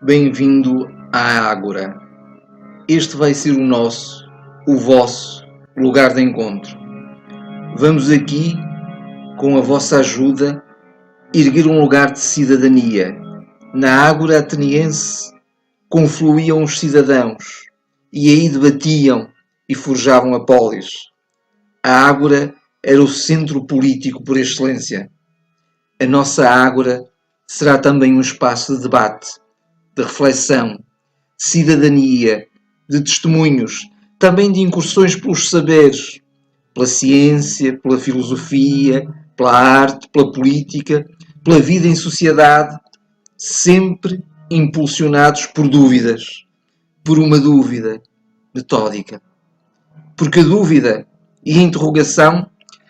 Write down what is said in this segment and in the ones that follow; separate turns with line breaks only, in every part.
Bem-vindo à Ágora. Este vai ser o vosso lugar de encontro. Vamos aqui, com a vossa ajuda, erguer um lugar de cidadania. Na Ágora ateniense confluíam os cidadãos e aí debatiam e forjavam a polis. A Ágora era o centro político por excelência. A nossa Ágora será também um espaço de debate, de reflexão, de cidadania, de testemunhos, também de incursões pelos saberes, pela ciência, pela filosofia, pela arte, pela política, pela vida em sociedade, sempre impulsionados por dúvidas, por uma dúvida metódica. Porque a dúvida e a interrogação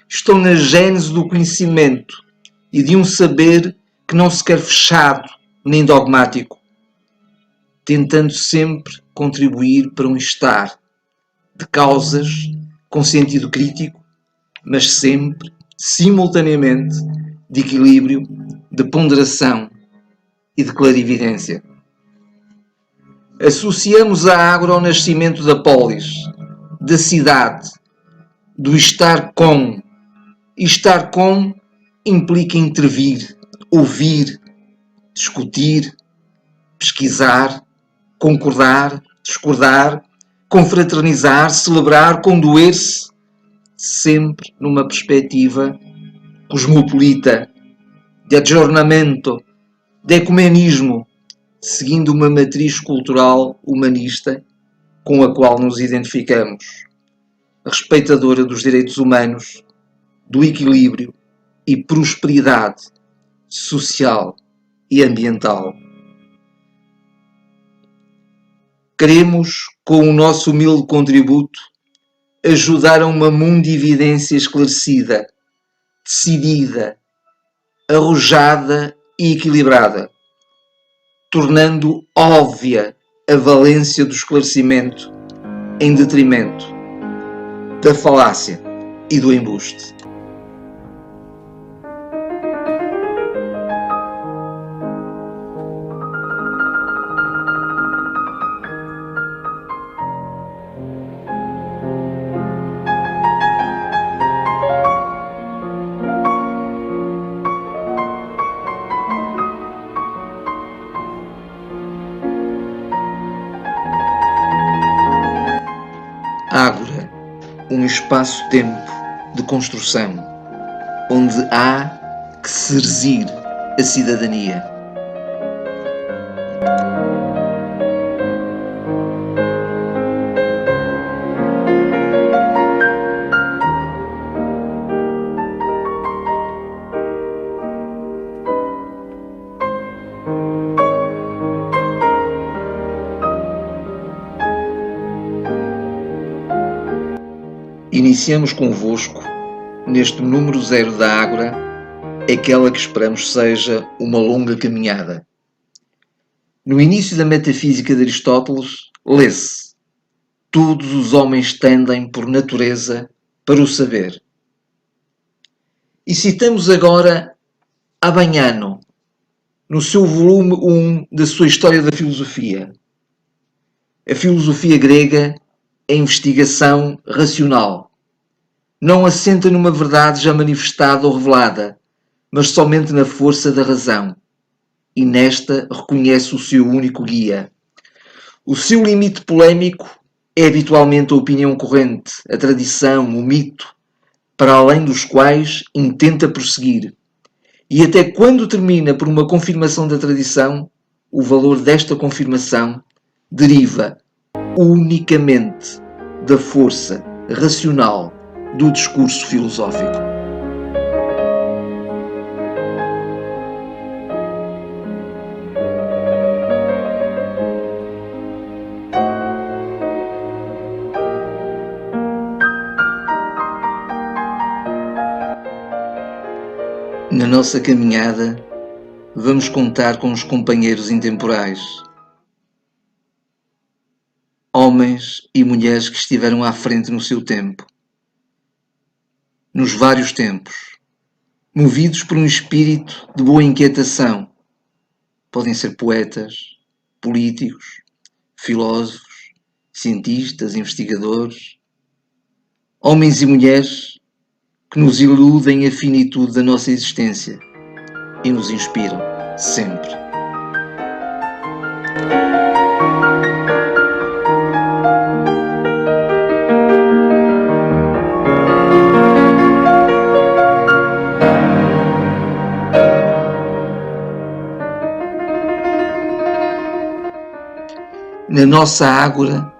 estão na gênese do conhecimento e de um saber que não se quer fechado nem dogmático, tentando sempre contribuir para um estar de causas com sentido crítico, mas sempre, simultaneamente, de equilíbrio, de ponderação e de clarividência. Associamos a Ágora ao nascimento da polis, da cidade, do estar com. E estar com implica intervir, ouvir, discutir, pesquisar, concordar, discordar, confraternizar, celebrar, condoer-se, sempre numa perspectiva cosmopolita, de aggiornamento, de ecumenismo, seguindo uma matriz cultural humanista com a qual nos identificamos, respeitadora dos direitos humanos, do equilíbrio e prosperidade social e ambiental. Queremos, com o nosso humilde contributo, ajudar a uma mundividência esclarecida, decidida, arrojada e equilibrada, tornando óbvia a valência do esclarecimento em detrimento da falácia e do embuste. Ágora, um espaço-tempo de construção, onde há que serzir a cidadania. Iniciamos convosco, neste número 0 da Ágora, aquela que esperamos seja uma longa caminhada. No início da metafísica de Aristóteles, lê-se: todos os homens tendem, por natureza, para o saber. E citamos agora Abaiano, no seu volume 1 da sua História da Filosofia. A filosofia grega é investigação racional. Não assenta numa verdade já manifestada ou revelada, mas somente na força da razão. E nesta reconhece o seu único guia. O seu limite polémico é habitualmente a opinião corrente, a tradição, o mito, para além dos quais intenta prosseguir. E até quando termina por uma confirmação da tradição, o valor desta confirmação deriva unicamente da força racional do discurso filosófico. Na nossa caminhada, vamos contar com os companheiros intemporais, homens e mulheres que estiveram à frente no seu tempo, nos vários tempos, movidos por um espírito de boa inquietação. Podem ser poetas, políticos, filósofos, cientistas, investigadores, homens e mulheres que nos iludem a finitude da nossa existência e nos inspiram sempre. Na nossa ágora,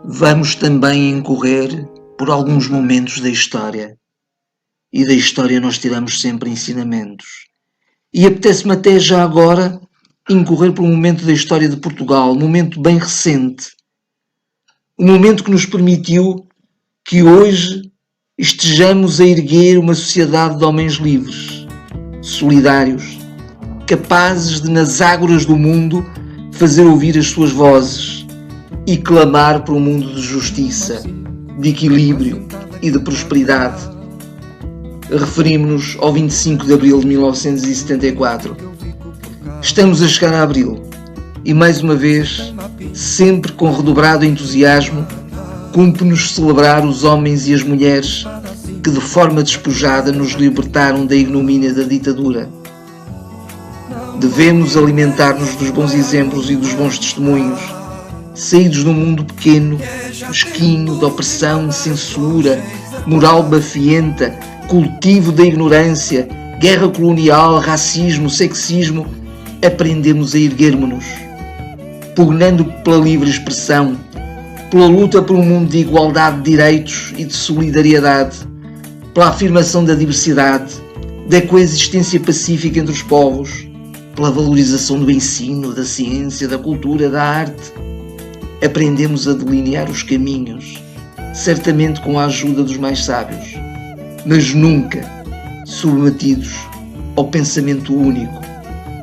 vamos também incorrer por alguns momentos da história. E da história nós tiramos sempre ensinamentos. E apetece-me até já agora incorrer por um momento da história de Portugal, um momento bem recente. Um momento que nos permitiu que hoje estejamos a erguer uma sociedade de homens livres, solidários, capazes de, nas ágoras do mundo, fazer ouvir as suas vozes e clamar por um mundo de justiça, de equilíbrio e de prosperidade. Referimos-nos ao 25 de Abril de 1974. Estamos a chegar a Abril e, mais uma vez, sempre com redobrado entusiasmo, cumpre-nos celebrar os homens e as mulheres que, de forma despojada, nos libertaram da ignomínia da ditadura. Devemos alimentar-nos dos bons exemplos e dos bons testemunhos, saídos de um mundo pequeno, mesquinho, de opressão, censura, moral bafienta, cultivo da ignorância, guerra colonial, racismo, sexismo. Aprendemos a erguermos-nos, pugnando pela livre expressão, pela luta por um mundo de igualdade de direitos e de solidariedade, pela afirmação da diversidade, da coexistência pacífica entre os povos, pela valorização do ensino, da ciência, da cultura, da arte. Aprendemos a delinear os caminhos, certamente com a ajuda dos mais sábios, mas nunca submetidos ao pensamento único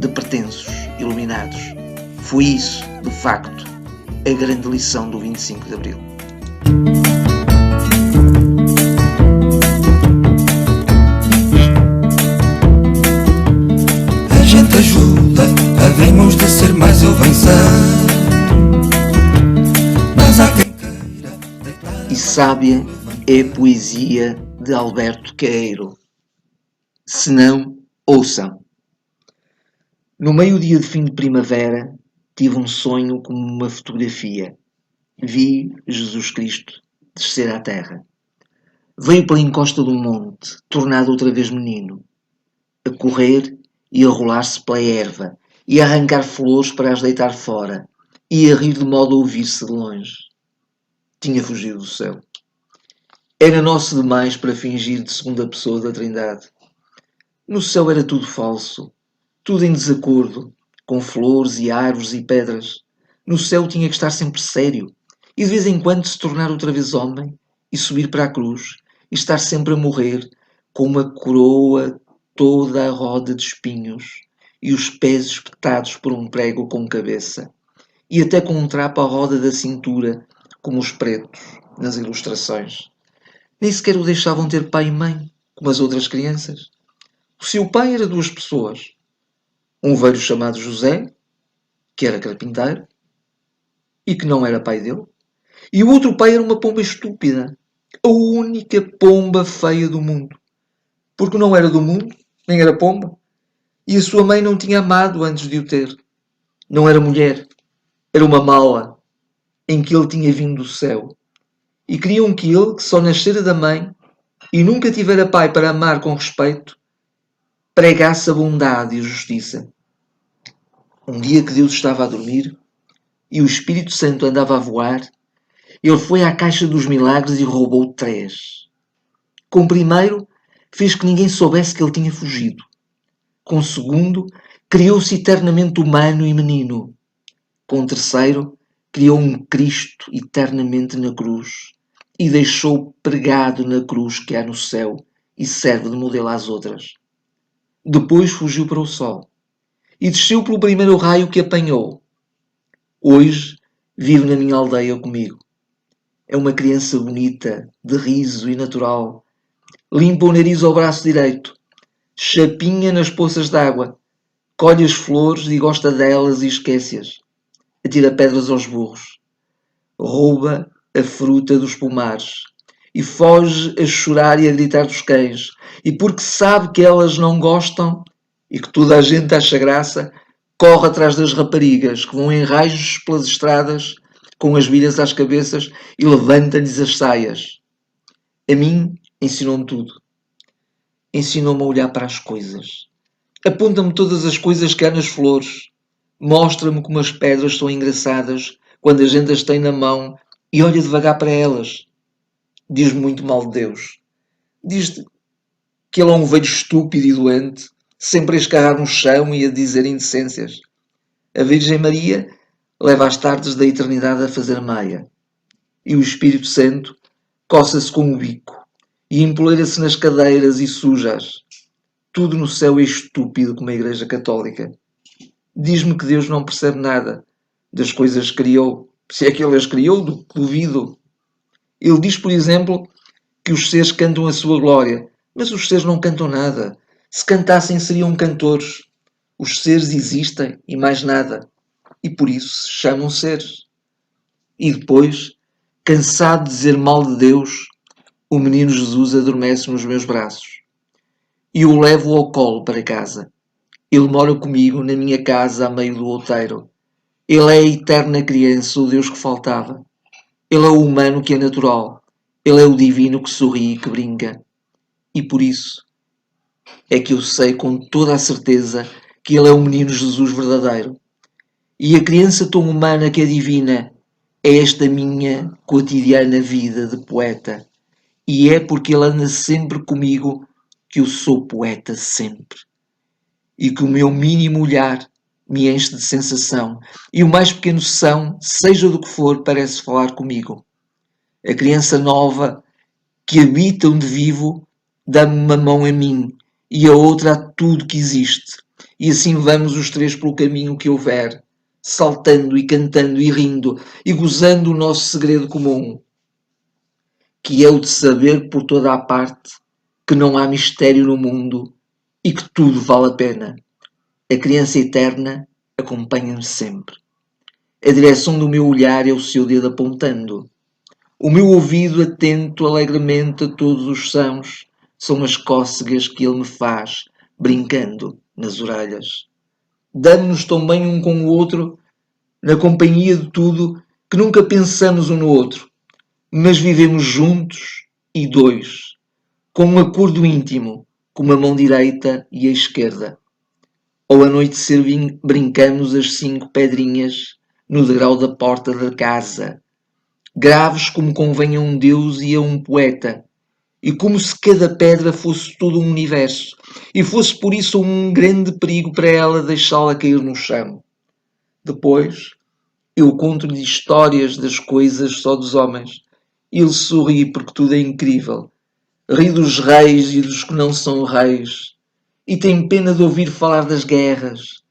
de pretensos iluminados. Foi isso, de facto, a grande lição do 25 de Abril.
A gente ajuda, havemos de ser mais eu vencer. Mas há quem queira
E sábia é a poesia de Alberto Queiro. Se não, ouçam. No meio-dia de fim de primavera, tive um sonho como uma fotografia. Vi Jesus Cristo descer à terra. Veio pela encosta de um monte, tornado outra vez menino, a correr e a rolar-se pela erva, e a arrancar flores para as deitar fora, e a rir de modo a ouvir-se de longe. Tinha fugido do céu. Era nosso demais para fingir de segunda pessoa da Trindade. No céu era tudo falso, tudo em desacordo, com flores e árvores e pedras. No céu tinha que estar sempre sério, e de vez em quando se tornar outra vez homem, e subir para a cruz, e estar sempre a morrer, com uma coroa toda a roda de espinhos, e os pés espetados por um prego com cabeça, e até com um trapo à roda da cintura, como os pretos, nas ilustrações. Nem sequer o deixavam ter pai e mãe, como as outras crianças. O seu pai era duas pessoas. Um velho chamado José, que era carpinteiro, e que não era pai dele. E o outro pai era uma pomba estúpida, a única pomba feia do mundo. Porque não era do mundo, nem era pomba. E a sua mãe não tinha amado antes de o ter. Não era mulher, era uma mala, em que ele tinha vindo do céu. E queriam que ele, que só nascera da mãe, e nunca tivera pai para amar com respeito, pregasse a bondade e a justiça. Um dia que Deus estava a dormir, e o Espírito Santo andava a voar, ele foi à caixa dos milagres e roubou 3. Com o primeiro, fez que ninguém soubesse que ele tinha fugido. Com o segundo, criou-se eternamente humano e menino. Com o terceiro, criou um Cristo eternamente na cruz e deixou pregado na cruz que há no céu e serve de modelo às outras. Depois fugiu para o sol e desceu pelo primeiro raio que apanhou. Hoje vive na minha aldeia comigo. É uma criança bonita, de riso e natural. Limpa o nariz ao braço direito, chapinha nas poças d'água, colhe as flores e gosta delas e esquece-as. atira pedras aos burros, rouba a fruta dos pomares e foge a chorar e a gritar dos cães. E porque sabe que elas não gostam e que toda a gente acha graça, corre atrás das raparigas que vão em raios pelas estradas com as bilhas às cabeças e levanta-lhes as saias. A mim ensinou-me tudo. Ensinou-me a olhar para as coisas. Aponta-me todas as coisas que há nas flores. Mostra-me como as pedras são engraçadas quando a gente as tem na mão e olha devagar para elas. Diz-me muito mal de Deus. Diz que ele é um velho estúpido e doente, sempre a escarrar no chão e a dizer indecências. A Virgem Maria leva as tardes da eternidade a fazer maia. E o Espírito Santo coça-se com o bico e empoleira-se nas cadeiras e sujas. Tudo no céu é estúpido como a Igreja Católica. Diz-me que Deus não percebe nada das coisas que criou. Se é que ele as criou, duvido. Ele diz, por exemplo, que os seres cantam a sua glória, mas os seres não cantam nada. Se cantassem seriam cantores. Os seres existem e mais nada. E por isso se chamam seres. E depois, cansado de dizer mal de Deus, o menino Jesus adormece nos meus braços. E eu o levo ao colo para casa. Ele mora comigo na minha casa a meio do outeiro. Ele é a eterna criança, o Deus que faltava. Ele é o humano que é natural. Ele é o divino que sorri e que brinca. E por isso é que eu sei com toda a certeza que ele é o menino Jesus verdadeiro. E a criança tão humana que é divina é esta minha cotidiana vida de poeta. E é porque ele anda sempre comigo que eu sou poeta sempre. E que o meu mínimo olhar me enche de sensação. E o mais pequeno som, seja do que for, parece falar comigo. A criança nova que habita onde vivo dá-me uma mão a mim e a outra a tudo que existe. E assim vamos os três pelo caminho que houver, saltando e cantando e rindo e gozando o nosso segredo comum, que é o de saber por toda a parte que não há mistério no mundo e que tudo vale a pena. A criança eterna acompanha-me sempre. A direção do meu olhar é o seu dedo apontando. O meu ouvido atento alegremente a todos os sons são as cócegas que ele me faz, brincando nas orelhas. Damos-nos tão bem um com o outro, na companhia de tudo, que nunca pensamos um no outro, mas vivemos juntos e dois, com um acordo íntimo, com a mão direita e a esquerda. Ao anoitecer brincamos as 5 pedrinhas no degrau da porta da casa, graves como convém a um deus e a um poeta, e como se cada pedra fosse todo um universo, e fosse por isso um grande perigo para ela deixá-la cair no chão. Depois, eu conto-lhe histórias das coisas só dos homens. Ele sorri porque tudo é incrível. Ri dos reis e dos que não são reis. E tem pena de ouvir falar das guerras,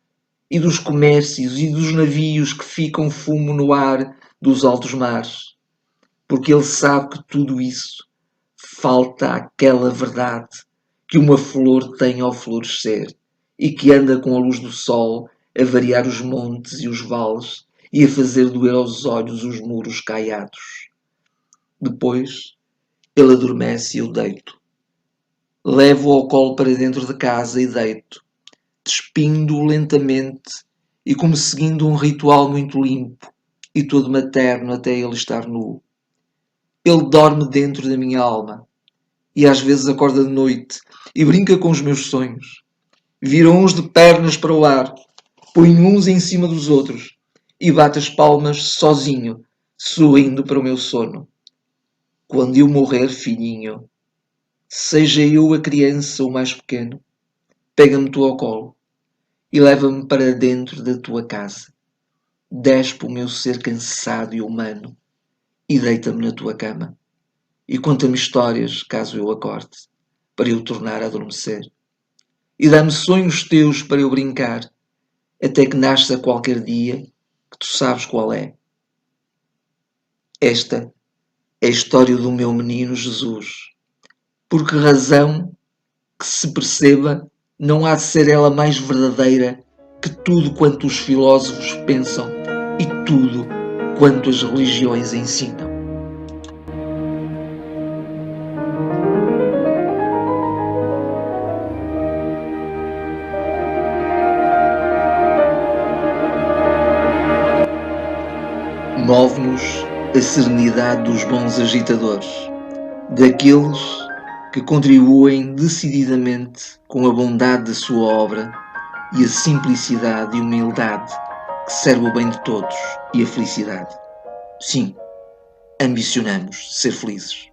e dos comércios e dos navios que ficam fumo no ar dos altos mares. Porque ele sabe que tudo isso falta aquela verdade que uma flor tem ao florescer e que anda com a luz do sol a variar os montes e os vales e a fazer doer aos olhos os muros caiados. Depois ele adormece e eu deito. Levo-o ao colo para dentro de casa e deito, despindo-o lentamente e como seguindo um ritual muito limpo e todo materno até ele estar nu. Ele dorme dentro da minha alma e às vezes acorda de noite e brinca com os meus sonhos. Vira uns de pernas para o ar, põe uns em cima dos outros e bate as palmas sozinho, sorrindo para o meu sono. Quando eu morrer, filhinho, seja eu a criança ou o mais pequeno, pega-me tu ao colo e leva-me para dentro da tua casa. Despe o meu ser cansado e humano e deita-me na tua cama. E conta-me histórias, caso eu acorde, para eu tornar a adormecer. E dá-me sonhos teus para eu brincar, até que nasça qualquer dia, que tu sabes qual é. Esta é a história do meu menino Jesus. Por que razão que se perceba, não há de ser ela mais verdadeira que tudo quanto os filósofos pensam e tudo quanto as religiões ensinam. Move-nos a serenidade dos bons agitadores, daqueles que contribuem decididamente com a bondade da sua obra e a simplicidade e humildade que serve o bem de todos e a felicidade. Sim, ambicionamos ser felizes.